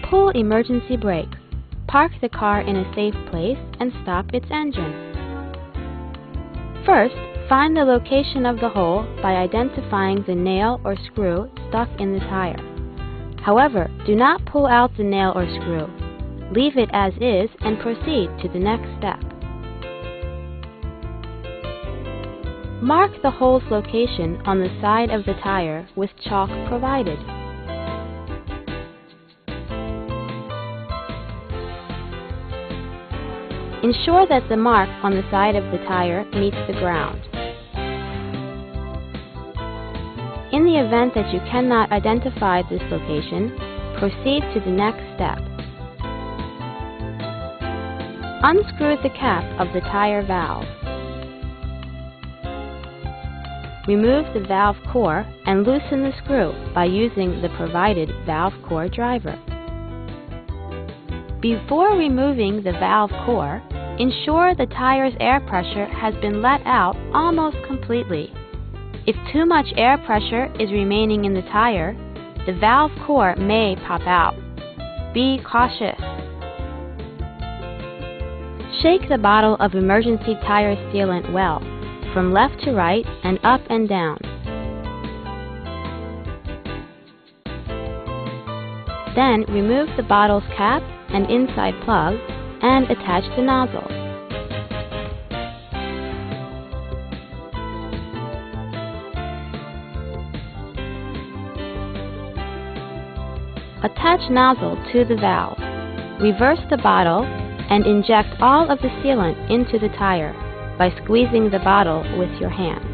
Pull emergency brake. Park the car in a safe place and stop its engine. First, find the location of the hole by identifying the nail or screw stuck in the tire. However, do not pull out the nail or screw. Leave it as is and proceed to the next step. Mark the hole's location on the side of the tire with chalk provided. Ensure that the mark on the side of the tire meets the ground. In the event that you cannot identify this location, proceed to the next step. Unscrew the cap of the tire valve. Remove the valve core and loosen the screw by using the provided valve core driver. Before removing the valve core, ensure the tire's air pressure has been let out almost completely. If too much air pressure is remaining in the tire, the valve core may pop out. Be cautious. Shake the bottle of emergency tire sealant well, from left to right and up and down. Then remove the bottle's cap and inside plug and attach the nozzle. Attach nozzle to the valve. Reverse the bottle and inject all of the sealant into the tire by squeezing the bottle with your hand.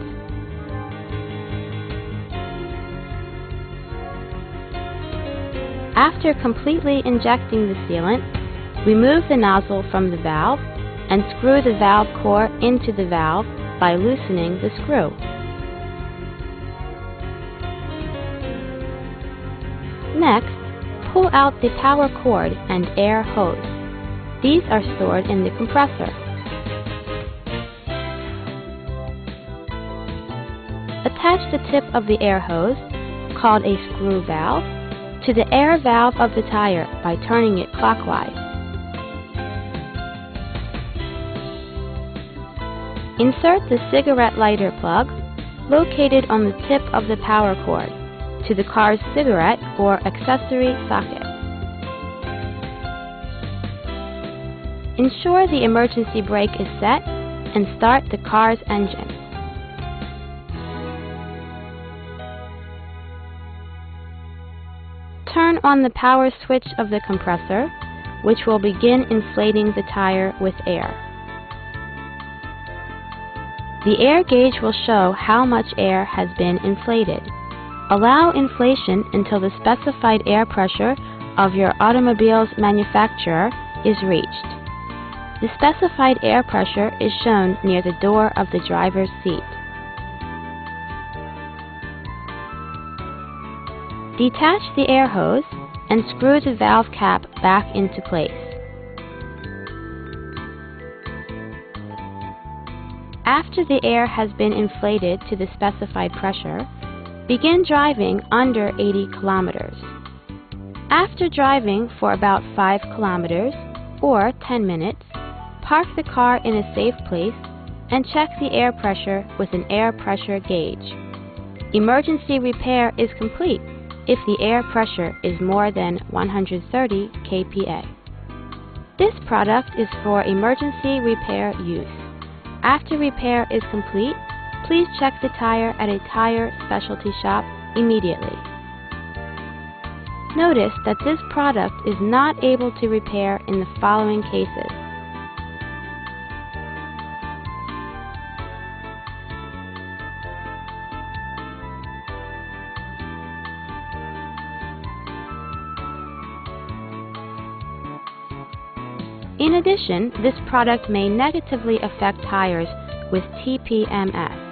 After completely injecting the sealant, remove the nozzle from the valve and screw the valve core into the valve by loosening the screw. Next, pull out the power cord and air hose. These are stored in the compressor. Attach the tip of the air hose, called a screw valve, to the air valve of the tire by turning it clockwise. Insert the cigarette lighter plug, located on the tip of the power cord, to the car's cigarette or accessory socket. Ensure the emergency brake is set and start the car's engine. Turn on the power switch of the compressor, which will begin inflating the tire with air. The air gauge will show how much air has been inflated. Allow inflation until the specified air pressure of your automobile's manufacturer is reached. The specified air pressure is shown near the door of the driver's seat. Detach the air hose and screw the valve cap back into place. After the air has been inflated to the specified pressure, begin driving under 80 kilometers. After driving for about 5 kilometers or 10 minutes, park the car in a safe place and check the air pressure with an air pressure gauge. Emergency repair is complete if the air pressure is more than 130 kPa. This product is for emergency repair use. After repair is complete, please check the tire at a tire specialty shop immediately. Notice that this product is not able to repair in the following cases. In addition, this product may negatively affect tires with TPMS.